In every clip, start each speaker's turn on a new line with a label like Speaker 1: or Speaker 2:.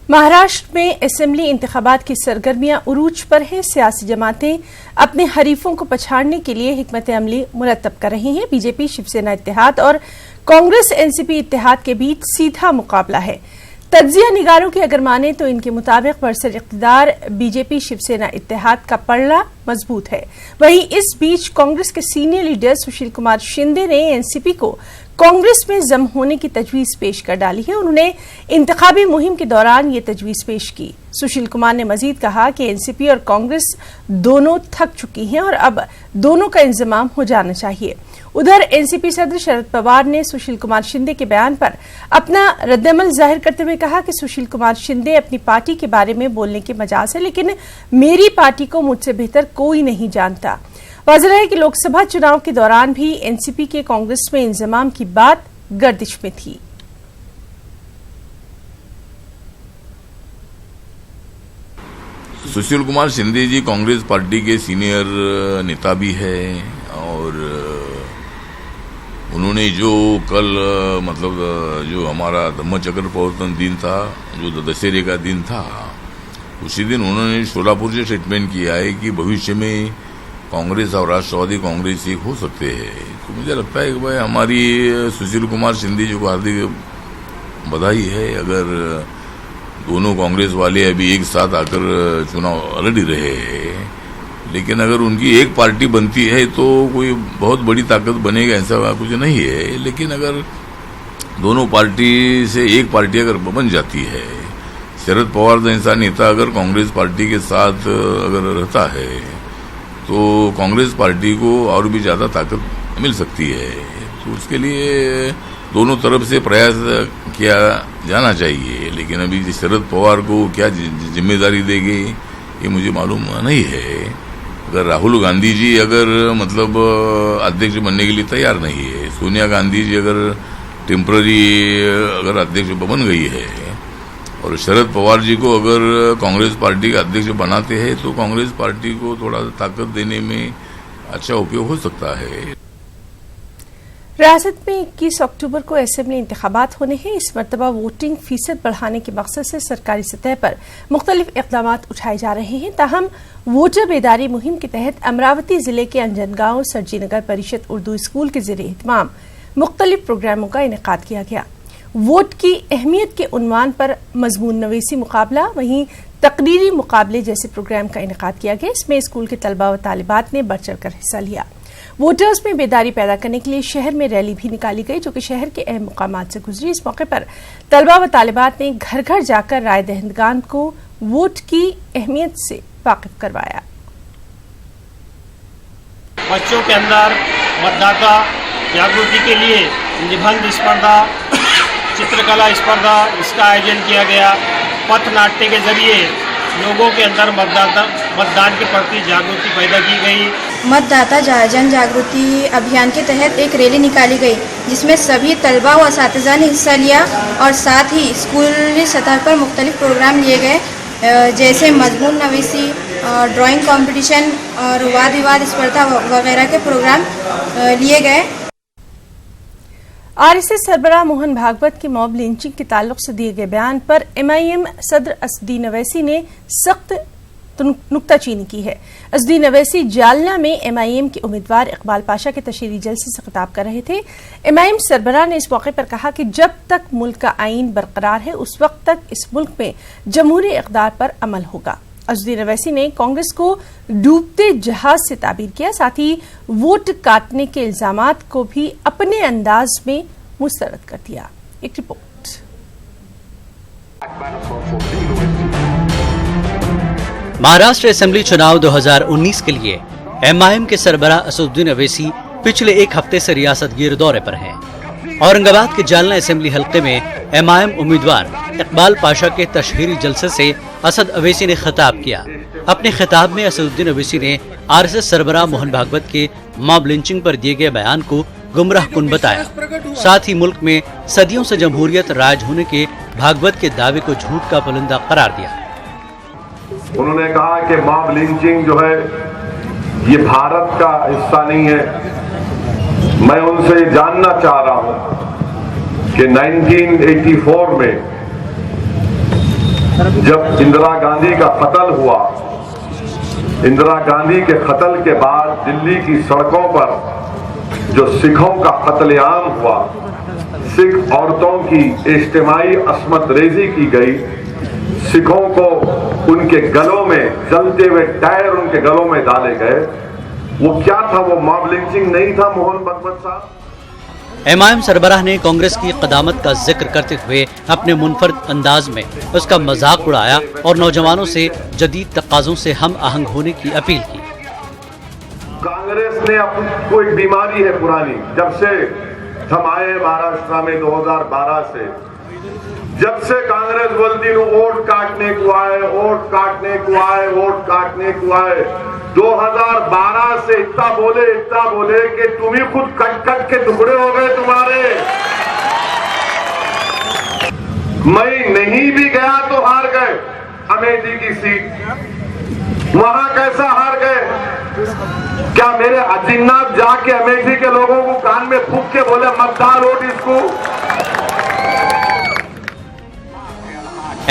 Speaker 1: महाराष्ट्र में असेंबली इंतखाबात की सरगर्मियां उरूज पर हैं। सियासी जमातें अपने हरीफों को पछाड़ने के लिए हिकमत अमली मुरतब कर रही हैं। बीजेपी शिवसेना इत्तेहाद और कांग्रेस एनसीपी इत्तेहाद के बीच सीधा मुकाबला है। तज्जिया निगारों की अगर माने तो इनके मुताबिक बरसर इख्तिदार बीजेपी शिवसेना इत्तेहाद का पलड़ा मजबूत है। वहीं इस बीच कांग्रेस के सीनियर लीडर सुशील कुमार शिंदे ने एनसीपी को कांग्रेस में जम होने की तजवीज पेश कर डाली है। उन्होंने इंतखाबी मुहिम के दौरान ये तजवीज पेश की। सुशील कुमार ने मजीद कहा कि एनसीपी और कांग्रेस दोनों थक चुकी हैं और अब दोनों का इंजमाम हो जाना चाहिए। उधर एनसीपी सदर शरद पवार ने सुशील कुमार शिंदे के बयान पर अपना रद्दअमल जाहिर करते हुए कहा कि सुशील कुमार शिंदे अपनी पार्टी के बारे में बोलने के मजाज है, लेकिन मेरी पार्टी को मुझसे बेहतर कोई नहीं जानता। वाज़ेह है कि लोकसभा चुनाव के दौरान भी एनसीपी के कांग्रेस में इंजमाम की बात गर्दिश में थी।
Speaker 2: सुशील कुमार शिंदे जी कांग्रेस पार्टी के सीनियर नेता भी है और उन्होंने जो कल जो हमारा धम्मचक्र प्रवर्तन दिन था, जो दशहरे का दिन था, उसी दिन उन्होंने शोलापुर से स्टेटमेंट किया है कि भविष्य में कांग्रेस और राष्ट्रवादी कांग्रेस एक हो सकते हैं। तो मुझे लगता है कि भाई हमारी सुशील कुमार शिंदे जी को हार्दिक बधाई है। अगर दोनों कांग्रेस वाले अभी एक साथ आकर चुनाव लड़ रहे हैं, लेकिन अगर उनकी एक पार्टी बनती है तो कोई बहुत बड़ी ताकत बनेगा ऐसा कुछ नहीं है। लेकिन अगर दोनों पार्टी से एक पार्टी अगर बन जाती है, शरद पवार जैसा नेता अगर कांग्रेस पार्टी के साथ अगर रहता है तो कांग्रेस पार्टी को और भी ज्यादा ताकत मिल सकती है। तो उसके लिए दोनों तरफ से प्रयास किया जाना चाहिए। लेकिन अभी शरद पवार को क्या जिम्मेदारी देगी ये मुझे मालूम नहीं है। अगर राहुल गांधी जी अगर अध्यक्ष बनने के लिए तैयार नहीं है, सोनिया गांधी जी अगर टेम्पररी अगर अध्यक्ष बन गई है और शरद पवार जी को अगर कांग्रेस पार्टी का अध्यक्ष बनाते हैं तो कांग्रेस पार्टी को थोड़ा ताकत देने में अच्छा उपयोग हो सकता है।
Speaker 1: रियासत में 21 अक्टूबर को असेंबली इंतखाबात होने हैं। इस मरतबा वोटिंग फीसद बढ़ाने के मकसद से सरकारी सतह पर मुख्तलिफ इक़दाम उठाए जा रहे हैं। ताहम वोटर बेदारी मुहिम के तहत अमरावती जिले के अंजनगांव सरजीनगर परिषद उर्दू स्कूल के ज़रिए इत्माम मुख्तलिफ प्रोग्रामों का इनेकाद किया गया। वोट की अहमियत के उन्वान पर मजमून नवीसी मुकाबला, वहीं तकरीरी मुकाबले जैसे प्रोग्राम का इनेकाद किया गया। इसमें स्कूल के तलबा व तालिबात ने बढ़ चढ़ कर हिस्सा लिया। वोटर्स में बेदारी पैदा करने के लिए शहर में रैली भी निकाली गई, जो कि शहर के अहम मुकामात से गुजरी। इस मौके पर तलबा व तालिबात ने घर घर जाकर राय दहिंदगान को वोट की अहमियत से वाकिफ करवाया।
Speaker 3: बच्चों के अंदर मतदाता जागृति के लिए निबंध स्पर्धा, चित्रकला स्पर्धा इसका आयोजन किया गया। पथनाट्य के जरिए लोगों के अंदर मतदान के प्रति जागृति पैदा की गई।
Speaker 4: मतदाता जन जागृति अभियान के तहत एक रैली निकाली गई, जिसमें सभी तलबा व असातिज़ा ने हिस्सा लिया और साथ ही स्कूली सतह पर मुख्तलिफ प्रोग्राम लिए गए, जैसे मजमून नवीसी, ड्राइंग कंपटीशन और वाद विवाद स्पर्धा वगैरह के प्रोग्राम लिए गए।
Speaker 1: आरएसएस सरबराह मोहन भागवत की मॉब लिंचिंग के ताल्लुक से दिए गए बयान पर एमआईएम सदर असदुद्दीन अवैसी ने सख्त नुक्ताचीनी की है। असदुद्दीन अवैसी जालना में एमआईएम के उम्मीदवार इकबाल पाशा के तशहीरी जलसे से खिताब कर रहे थे। एमआईएम सरबराह ने इस मौके पर कहा कि जब तक मुल्क का आईन बरकरार है उस वक्त तक इस मुल्क में जमहूरी इक़दार पर अमल होगा। असदुद्दीन अवैसी ने कांग्रेस को डूबते जहाज से ताबीर किया, साथ ही वोट काटने के इल्जामात को भी अपने अंदाज में मुस्तरद कर दिया। एक रिपोर्ट।
Speaker 5: महाराष्ट्र असेंबली चुनाव 2019 के लिए एमआईएम के सरबराह असदुद्दीन अवैसी पिछले एक हफ्ते से रियासत गिर दौरे पर हैं। औरंगाबाद के जालना असेंबली हल्के में एमआईएम उम्मीदवार इकबाल पाशा के तशहीरी जलसे से असद अवैसी ने खिताब किया। अपने खिताब में असदुद्दीन अवैसी ने आरएसएस सरबराह मोहन भागवत के मॉब लिंचिंग पर दिए गए बयान को गुमराह कुन बताया। साथ ही मुल्क में सदियों से जमहूरियत राज होने के भागवत के दावे को झूठ का पुलिंदा करार दिया।
Speaker 6: उन्होंने कहा कि मॉब लिंचिंग जो है ये भारत का हिस्सा नहीं है। मैं उनसे जानना चाह रहा हूं कि 1984 में जब इंदिरा गांधी का कत्ल हुआ, इंदिरा गांधी के कत्ल के बाद दिल्ली की सड़कों पर जो सिखों का कत्लेआम हुआ, सिख औरतों की इज्तिमाई अस्मत रेजी की गई, सिखों को उनके गलों में जलते हुए टायर उनके गलों में डाले गए, वो क्या था? वो मॉब लिंचिंग नहीं था मोहन भगवत साहब।
Speaker 5: एमआईएम सरबराह ने कांग्रेस की कदामत का जिक्र करते हुए अपने मुनफरद अंदाज में उसका मजाक उड़ाया और नौजवानों से जदीद तकाज़ों से हम आहंग होने की अपील की।
Speaker 6: कांग्रेस ने आपको एक बीमारी है पुरानी, जब से हम आए महाराष्ट्र में 2012 से, जब से कांग्रेस बोलती है वोट काटने को आए, वोट काटने को आए, वोट काटने को आए। 2012 से इतना बोले कि तुम ही खुद कट के टुकड़े हो गए तुम्हारे। मैं नहीं भी गया तो हार गए अमेठी की सीट। वहां कैसा हार गए? क्या मेरे अजीनाथ जाके अमेठी के लोगों को कान में फूंक के बोले मत डाल वोट इसको?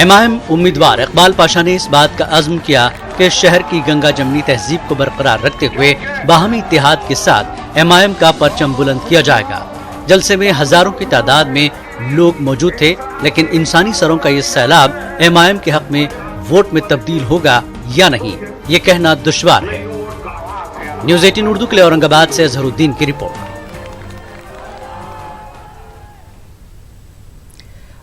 Speaker 5: एमआईएम उम्मीदवार इकबाल पाशा ने इस बात का अज़्म किया कि शहर की गंगा जमनी तहजीब को बरकरार रखते हुए बाहमी इत्तेहाद के साथ एमआईएम का परचम बुलंद किया जाएगा। जलसे में हजारों की तादाद में लोग मौजूद थे, लेकिन इंसानी सरों का ये सैलाब एमआईएम के हक में वोट में तब्दील होगा या नहीं, ये कहना दुश्वार है। न्यूज़ 18 उर्दू के लिए औरंगाबाद से अजहरुद्दीन की रिपोर्ट।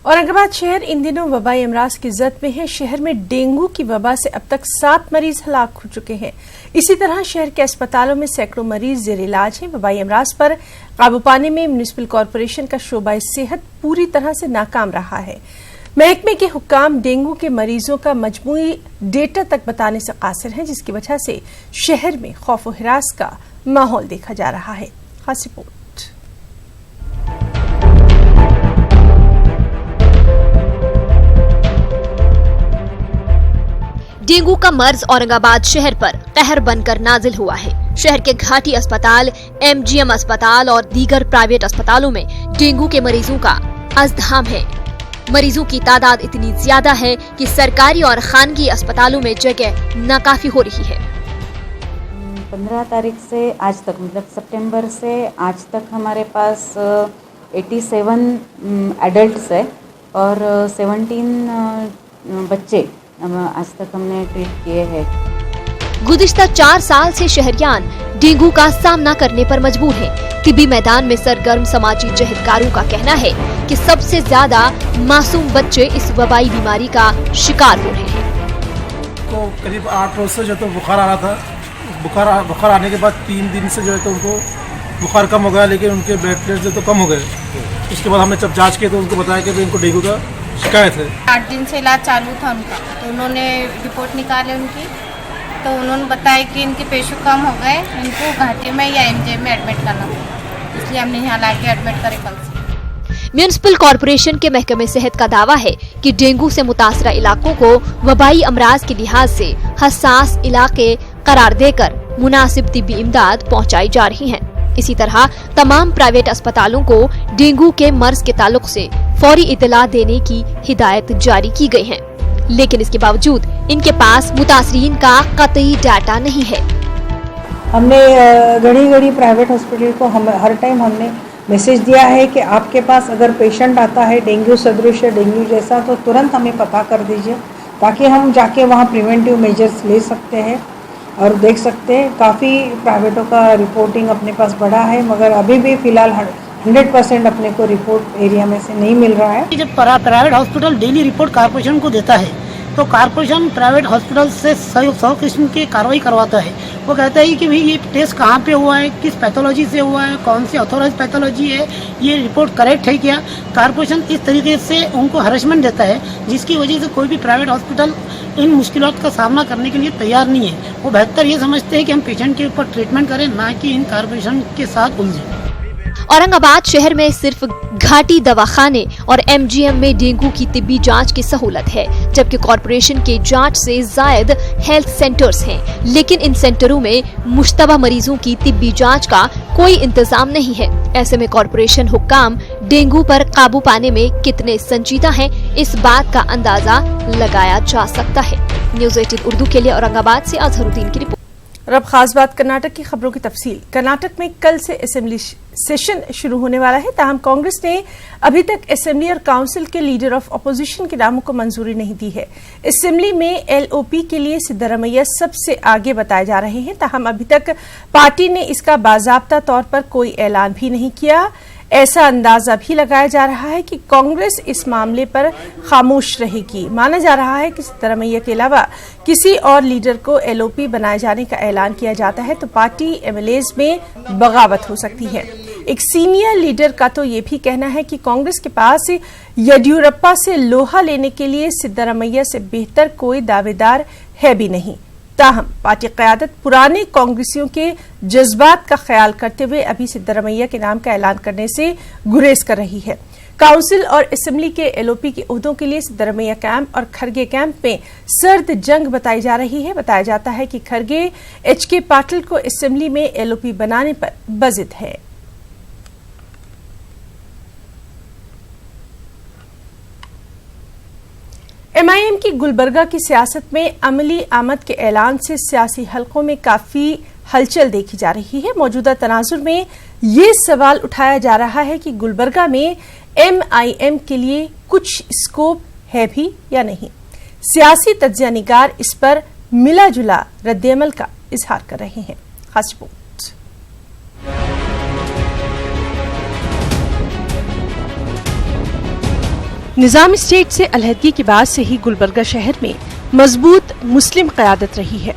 Speaker 1: औरंगाबाद शहर इन दिनों वबाई अमराज की जद में है। शहर में डेंगू की वबा से अब तक 7 मरीज हलाक हो चुके हैं। इसी तरह शहर के अस्पतालों में सैकड़ों मरीज जेर इलाज हैं। वबाई अमराज पर काबू पाने में म्युनिसिपल कॉरपोरेशन का शोबा सेहत पूरी तरह से नाकाम रहा है। महकमे के हुक्काम डेंगू के मरीजों का मजमूई डेटा तक बताने से कासिर हैं, जिसकी वजह से शहर में खौफ व हिरास का माहौल देखा जा रहा है। खास रिपोर्ट।
Speaker 7: डेंगू का मर्ज औरंगाबाद शहर पर कहर बनकर नाजिल हुआ है। शहर के घाटी अस्पताल, एमजीएम अस्पताल और दीगर प्राइवेट अस्पतालों में डेंगू के मरीजों का अज़्दहाम है। मरीजों की तादाद इतनी ज्यादा है कि सरकारी और खानगी अस्पतालों में जगह नाकाफी हो रही है।
Speaker 8: 15 तारीख से आज तक, मतलब सितंबर से आज तक हमारे पास 87 एडल्ट्स है और 17 बच्चे आज तक हमने ट्रीट किए हैं।
Speaker 7: गुज़िश्ता 4 साल से शहरियान डेंगू का सामना करने पर मजबूर हैं। तिब्बी मैदान में सरगर्म समाजी जहदकारों का कहना है कि सबसे ज्यादा मासूम बच्चे इस वबाई बीमारी का शिकार हो रहे हैं।
Speaker 9: तो करीब 8 रोज से जो तो बुखार आ रहा था। बुखार आने के बाद 3 दिन से जो है तो उनको बुखार कम हो गया, लेकिन उनके ब्लड प्रेशर जो तो कम हो गए। उसके बाद हमने जब जाँच की तो उनको बताया कि इनको डेंगू का शिकायत है।
Speaker 10: 8 दिन से इलाज चालू था उनका, तो उन्होंने रिपोर्ट निकाले उनकी, तो उन्होंने बताया कि इनके पेशेंट कम हो गए, इनको घाटी में या एमजे में एडमिट करना था, इसलिए हमने यहाँ लाके एडमिट करे कल से।
Speaker 7: म्युनिसिपल कॉरपोरेशन के महकमे सेहत का दावा है कि डेंगू से मुतासरा इलाकों को वबाई अमराज के लिहाज से हसास इलाके करार देकर मुनासिब तिब्बी इमदाद पहुँचाई जा रही है। इसी तरह तमाम प्राइवेट अस्पतालों को डेंगू के मर्ज के ताल्लुक से फौरी इतला देने की हिदायत जारी की गई है, लेकिन इसके बावजूद इनके पास मुतासरीन का कतई डाटा नहीं है।
Speaker 11: हमने घड़ी प्राइवेट हॉस्पिटल को हर टाइम हमने मैसेज दिया है कि आपके पास अगर पेशेंट आता है डेंगू सदृश डेंगू जैसा, तो तुरंत हमें पता कर दीजिए, ताकि हम जाके वहाँ प्रिवेंटिव मेजर्स ले सकते हैं और देख सकते हैं। काफ़ी प्राइवेटों का रिपोर्टिंग अपने पास बढ़ा है, मगर अभी भी फिलहाल 100% अपने को रिपोर्ट एरिया में से नहीं मिल रहा है।
Speaker 12: जब private hospital daily report corporation को देता है, तो कॉर्पोरेशन प्राइवेट हॉस्पिटल से 100 किस्म की कार्रवाई करवाता है। वो कहता है कि भाई ये टेस्ट कहाँ पे हुआ है, किस पैथोलॉजी से हुआ है, कौन सी ऑथोराइज पैथोलॉजी है, ये रिपोर्ट करेक्ट है क्या। कॉर्पोरेशन इस तरीके से उनको हरेसमेंट देता है, जिसकी वजह से कोई भी प्राइवेट हॉस्पिटल इन मुश्किलों का सामना करने के लिए तैयार नहीं है। वो बेहतर ये समझते हैं कि हम पेशेंट के ऊपर ट्रीटमेंट करें, ना कि इन कॉर्पोरेशन के साथ उलझें।
Speaker 7: औरंगाबाद शहर में सिर्फ घाटी दवाखाने और एमजीएम में डेंगू की तिब्बी जांच की सहूलत है, जबकि कॉरपोरेशन के जांच से जायद हेल्थ सेंटर्स हैं। लेकिन इन सेंटरों में मुश्तबा मरीजों की तिब्बी जांच का कोई इंतजाम नहीं है। ऐसे में कॉरपोरेशन हुक्काम डेंगू पर काबू पाने में कितने संजीदा हैं, इस बात का अंदाजा लगाया जा सकता है। न्यूज़ 18 उर्दू के लिए औरंगाबाद से अजहरुद्दीन की रिपोर्ट।
Speaker 1: और अब खास बात कर्नाटक की खबरों की तफसील। कर्नाटक में कल से असेंबली सेशन शुरू होने वाला है, ताहम कांग्रेस ने अभी तक असेंबली और काउंसिल के लीडर ऑफ अपोजिशन के नामों को मंजूरी नहीं दी है। असेंबली में एलओपी के लिए सिद्धरामैया सबसे आगे बताए जा रहे हैं, ताहम अभी तक पार्टी ने इसका बाजाब्ता तौर पर कोई ऐलान भी नहीं किया। ऐसा अंदाजा भी लगाया जा रहा है कि कांग्रेस इस मामले पर खामोश रहेगी। माना जा रहा है कि सिद्धरामैया के अलावा किसी और लीडर को एलओपी बनाए जाने का ऐलान किया जाता है तो पार्टी एमएलएज में बगावत हो सकती है। एक सीनियर लीडर का तो ये भी कहना है कि कांग्रेस के पास येदियुरप्पा से लोहा लेने के लिए सिद्धरामैया से बेहतर कोई दावेदार है भी नहीं। ताहम पार्टी क़यादत पुराने कांग्रेसियों के जज्बात का ख्याल करते हुए अभी सिद्धरामैया के नाम का ऐलान करने से गुरेज कर रही है। काउंसिल और असेंबली के एलओपी के ओहदों के लिए सिद्धरामैया कैंप और खरगे कैंप में सर्द जंग बताई जा रही है। बताया जाता है कि खरगे एचके पाटिल को असेंबली में एलओपी बनाने पर बजिद है। एमआईएम की गुलबर्गा की सियासत में अमली आमद के ऐलान से सियासी हलकों में काफी हलचल देखी जा रही है। मौजूदा तनाजुर में ये सवाल उठाया जा रहा है कि गुलबर्गा में एमआईएम के लिए कुछ स्कोप है भी या नहीं। सियासी तज्जिया निगार इस पर मिला जुला रद्देअमल का इजहार कर रहे हैं। खास रिपोर्ट। निजाम स्टेट से अलहदगी के बाद से ही गुलबर्गा शहर में मजबूत मुस्लिम क़यादत रही है।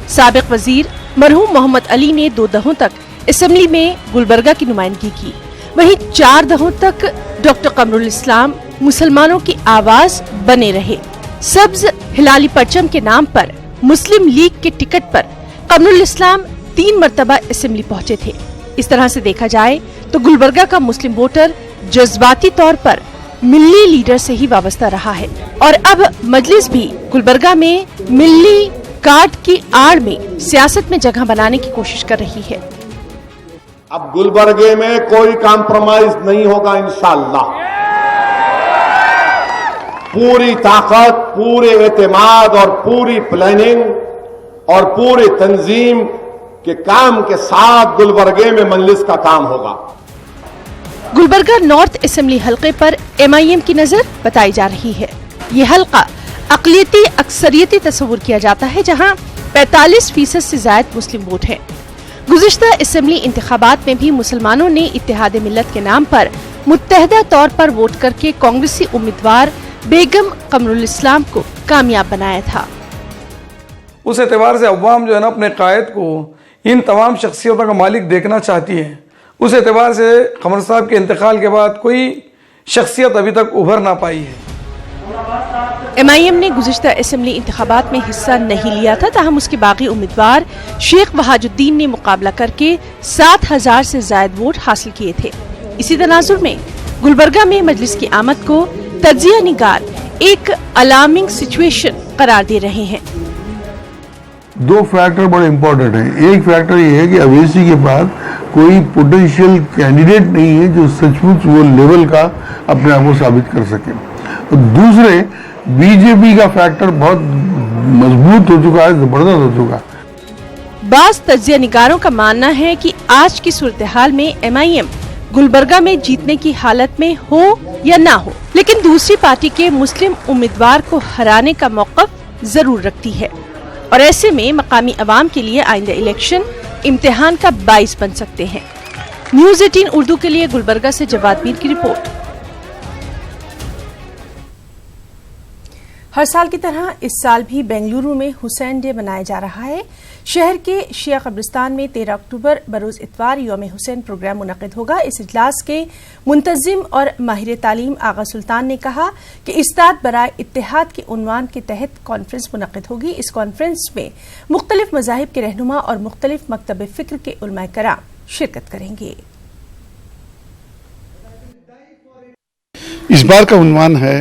Speaker 1: साबिक वजीर मरहूम मोहम्मद अली ने 2 दहों तक असेंबली में गुलबर्गा की नुमाइंदगी की। वहीं 4 दहों तक डॉक्टर कमरुल इस्लाम मुसलमानों की आवाज बने रहे। सब्ज हिलाली परचम के नाम पर मुस्लिम लीग के टिकट पर कमरुल इस्लाम 3 मरतबा असेंबली पहुंचे थे। इस तरह से देखा जाए तो गुलबर्गा का मुस्लिम वोटर जज्बाती तौर पर मिल्ली लीडर से ही वाबस्ता रहा है और अब मजलिस भी गुलबर्गा में मिल्ली कार्ड की आड़ में सियासत में जगह बनाने की कोशिश कर रही है।
Speaker 6: अब गुलबर्गे में कोई कॉम्प्रोमाइज नहीं होगा इंशाअल्लाह। पूरी ताकत, पूरे एतमाद और पूरी प्लानिंग और पूरी तंजीम के काम के साथ गुलबर्गे में मजलिस का काम होगा।
Speaker 1: गुलबर्गा नॉर्थ असेंबली हलके पर एमआईएम की नजर बताई जा रही है। ये हलका अक़लियती अक्सरियती तस्वुर किया जाता है, जहां 45% से ज्यादा मुस्लिम वोट हैं। गुज़िश्ता असेंबली इंतखाबात में भी मुसलमानों ने इत्तेहाद मिल्लत के नाम पर मुत्तहदा तौर पर वोट करके कांग्रेसी उम्मीदवार बेगम कमरुल इस्लाम को कामयाब बनाया था।
Speaker 13: उस एतबार से अवाम जो है ना अपने कायद को इन तमाम शख्सियतों का मालिक देखना चाहती है। उस एतबार से कमर साहब के इंतकाल के बाद कोई शख्सियत अभी तक उभर ना पाई है।
Speaker 1: एमआईएम ने गुज़िश्ता असेंबली इंतखाबात में हिस्सा नहीं लिया था, ताहम उसके बागी उम्मीदवार शेख वहाजुद्दीन ने मुकाबला करके 7000 से ज्यादा वोट हासिल किए थे। इसी तनाजुर में गुलबर्गा में मजलिस की आमद को तज्जिया निगार एक अलार्मिंग सिचुएशन करार दे रहे हैं।
Speaker 14: 2 फैक्टर बड़े इम्पोर्टेंट हैं। एक फैक्टर ये है कि अवेसी के पास कोई पोटेंशियल कैंडिडेट नहीं है जो सचमुच वो लेवल का अपने आप को साबित कर सके। तो दूसरे बीजेपी का फैक्टर बहुत मजबूत हो चुका है, जबरदस्त हो चुका है।
Speaker 1: बास तज्जिया निगारों का मानना है कि आज की सूरत हाल में एमआईएम गुलबर्गा में जीतने की हालत में हो या ना हो, लेकिन दूसरी पार्टी के मुस्लिम उम्मीदवार को हराने का मौक़िफ़ जरूर रखती है और ऐसे में मकामी अवाम के लिए आइंदा इलेक्शन इम्तिहान का बाइस बन सकते हैं। न्यूज़ 18 उर्दू के लिए गुलबर्गा से जवाद मीर की रिपोर्ट। हर साल की तरह इस साल भी बेंगलुरु में हुसैन डे मनाया जा रहा है। शहर के शिया कब्रिस्तान में 13 अक्टूबर बरोज इतवार यौम हुसैन प्रोग्राम मुनक़िद होगा। इस इजलास के मुंतजिम और माहिर तालीम आगा सुल्तान ने कहा कि इस्ताद बराए इत्तेहाद के उन्वान के तहत कॉन्फ्रेंस मुनक़िद होगी। इस कॉन्फ्रेंस में मुख्तलिफ मज़ाहिब के रहनुमा और मुख्तलिफ मकतब फ़िक्र के उलमाए कराम शिरकत करेंगे।
Speaker 15: इस बार का उन्वान है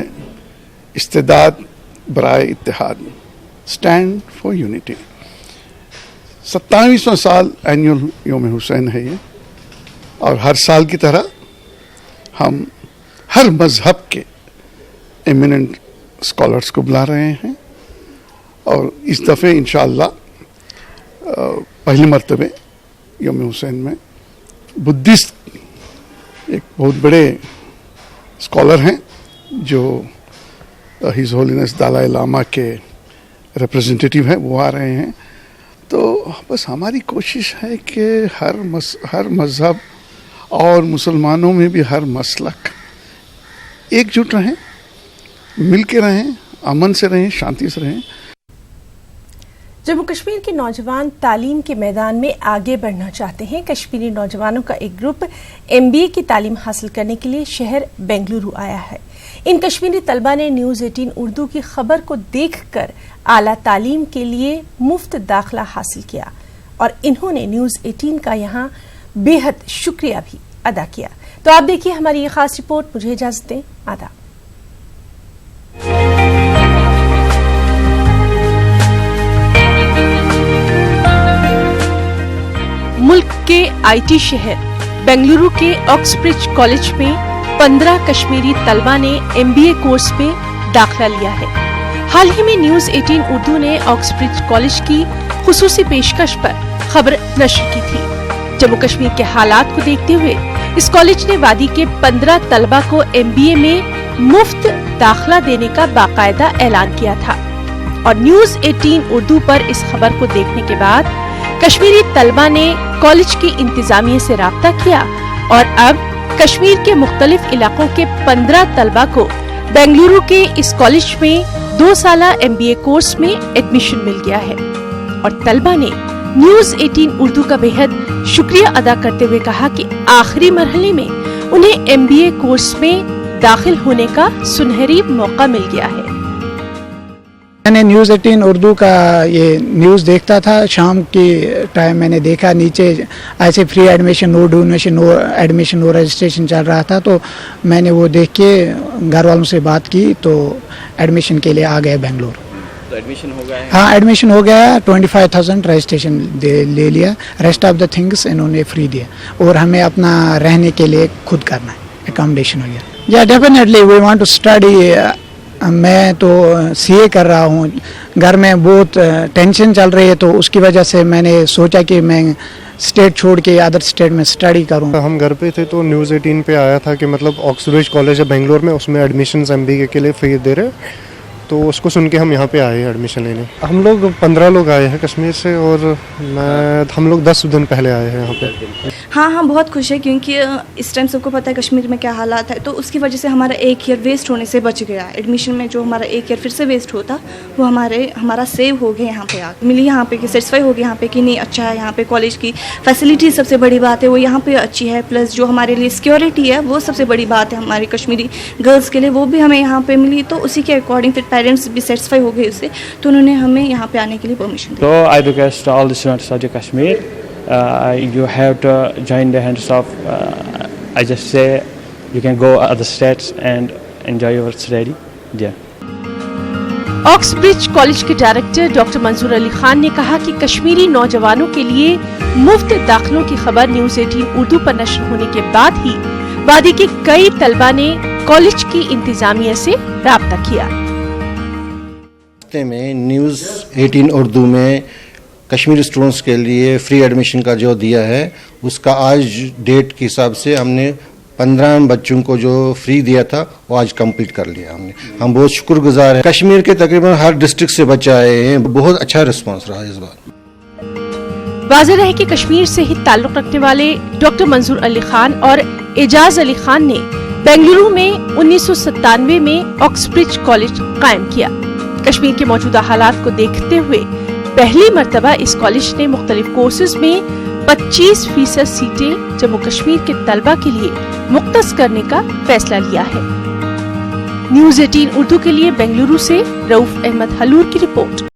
Speaker 15: इस्तेदाद बराए इत्तेहाद, स्टैंड फॉर यूनिटी। 27वां साल एनुअल योम हुसैन है ये, और हर साल की तरह हम हर मजहब के एमिनेंट स्कॉलर्स को बुला रहे हैं, और इस दफ़े इंशाअल्लाह पहली मर्तबे योम हुसैन में बुद्धिस्ट एक बहुत बड़े स्कॉलर हैं जो हिज होलीनेस दलाई लामा के रिप्रेजेंटेटिव हैं, वो आ रहे हैं। तो बस हमारी कोशिश है कि हर मज़हब और मुसलमानों में भी हर मसलक एकजुट रहें, मिल के रहें, अमन से रहें, शांति से रहें।
Speaker 1: जम्मू कश्मीर के नौजवान तालीम के मैदान में आगे बढ़ना चाहते हैं। कश्मीरी नौजवानों का एक ग्रुप MBA की तालीम हासिल करने के लिए शहर बेंगलुरु आया है। इन कश्मीरी तलबा ने न्यूज़ 18 उर्दू की खबर को देखकर आला तालीम के लिए मुफ्त दाखिला हासिल किया, और इन्होंने न्यूज़ 18 का यहाँ बेहद शुक्रिया भी अदा किया। तो आप देखिए हमारी ये खास रिपोर्ट। मुझे इजाजत दें, आदाब। मुल्क के IT शहर बेंगलुरु के ऑक्सब्रिज कॉलेज में 15 कश्मीरी तलबा ने MBA कोर्स में दाखिला लिया है। हाल ही में न्यूज़ 18 उर्दू ने ऑक्सब्रिज कॉलेज की खुसूसी पेशकश पर खबर नश्र की थी। जम्मू कश्मीर के हालात को देखते हुए इस कॉलेज ने वादी के 15 तलबा को MBA में मुफ्त दाखिला देने का बाकायदा ऐलान किया था, और न्यूज़ 18 उर्दू पर इस खबर को देखने के बाद कश्मीरी तलबा ने कॉलेज की इंतजामिया से राब्ता किया, और अब कश्मीर के मुख्तलिफ इलाकों के 15 तलबा को बेंगलुरु के इस कॉलेज में 2 साला MBA कोर्स में एडमिशन मिल गया है। और तलबा ने न्यूज़ 18 उर्दू का बेहद शुक्रिया अदा करते हुए कहा कि आखिरी मरहले में उन्हें MBA कोर्स में दाखिल होने का सुनहरी मौका मिल गया है।
Speaker 16: मैंने न्यूज़ 18 उर्दू का ये न्यूज़ देखता था, शाम के टाइम मैंने देखा नीचे ऐसे free admission, no donation, no admission, no registration चल रहा था। तो मैंने वो देख के घर वालों से बात की, तो एडमिशन के लिए आ गए बेंगलोर।
Speaker 17: तो एडमिशन हो गया है?
Speaker 16: हाँ, एडमिशन हो गया। 25,000 रजिस्ट्रेशन ले लिया, रेस्ट ऑफ द थिंग्स इन्होंने फ्री दिया, और हमें अपना रहने के लिए खुद करना है, अकोमोडेशन हो गया। या definitely we want to study. मैं तो CA कर रहा हूँ, घर में बहुत टेंशन चल रही है, तो उसकी वजह से मैंने सोचा कि मैं स्टेट छोड़ के अदर स्टेट में स्टडी करूँ।
Speaker 18: हम घर पे थे तो न्यूज़ 18 पे आया था कि मतलब ऑक्सब्रिज कॉलेज है बेंगलोर में, उसमें एडमिशन MBA के लिए फ्री दे रहे, तो उसको सुन के हम यहाँ पे आए हैं एडमिशन लेने। हम लोग 15 लोग आए हैं कश्मीर से, और हम लोग 10 दिन पहले आए हैं यहाँ पे।
Speaker 19: हाँ, बहुत खुश है, क्योंकि इस टाइम सबको पता है कश्मीर में क्या हालात है, तो उसकी वजह से हमारा एक ईयर वेस्ट होने से बच गया। एडमिशन में जो हमारा एक ईयर फिर से वेस्ट होता, वो हमारा सेव हो गया। यहाँ पे आके मिली, यहाँ पे कि सेटिस्फाई हो गया यहाँ पे कि नहीं अच्छा है, यहाँ पे कॉलेज की फैसिलिटी सबसे बड़ी बात है वो यहाँ पे अच्छी है, प्लस जो हमारे लिए सिक्योरिटी है वो सबसे बड़ी बात है हमारी कश्मीरी गर्ल्स के लिए, वो भी हमें यहाँ पे मिली। तो उसी के अकॉर्डिंग फिर पेरेंट्स भी सेटिस्फाई हो गए उससे, तो उन्होंने हमें यहाँ पे आने के लिए permission the.
Speaker 20: So I request all the students of Kashmir, you have to join the hands of. I just say you can go other states and enjoy your study there.
Speaker 1: Oxbridge college के director doctor मंजूर अली खान ने कहा कि कश्मीरी नौजवानों के लिए मुफ्त दाखिलों की खबर न्यूज़ 18 उर्दू पर नश्र होने के बाद ही वादी के कई तलबा ने कॉलेज की इंतजामिया से राब्ता किया।
Speaker 21: में न्यूज़ 18 उर्दू में कश्मीरी स्टूडेंट्स के लिए फ्री एडमिशन का जो दिया है, उसका आज डेट के हिसाब से हमने 15 बच्चों को जो फ्री दिया था वो आज कंप्लीट कर लिया हमने। हम बहुत शुक्रगुजार हैं। कश्मीर के तकरीबन हर डिस्ट्रिक्ट से बच्चे आए हैं, बहुत अच्छा रिस्पांस रहा इस बार।
Speaker 1: वाज़ेह रहे कि कश्मीर से ही ताल्लुक रखने वाले डॉक्टर मंजूर अली खान और एजाज अली खान ने बेंगलुरु में 1997 में ऑक्सब्रिज कॉलेज कायम किया। कश्मीर के मौजूदा हालात को देखते हुए पहली मर्तबा इस कॉलेज ने मुख्तलिफ कोर्सेज में 25% सीटें जम्मू कश्मीर के तलबा के लिए मुख्तस करने का फैसला लिया है। न्यूज़ 18 उर्दू के लिए बेंगलुरु से रऊफ अहमद हलूर की रिपोर्ट।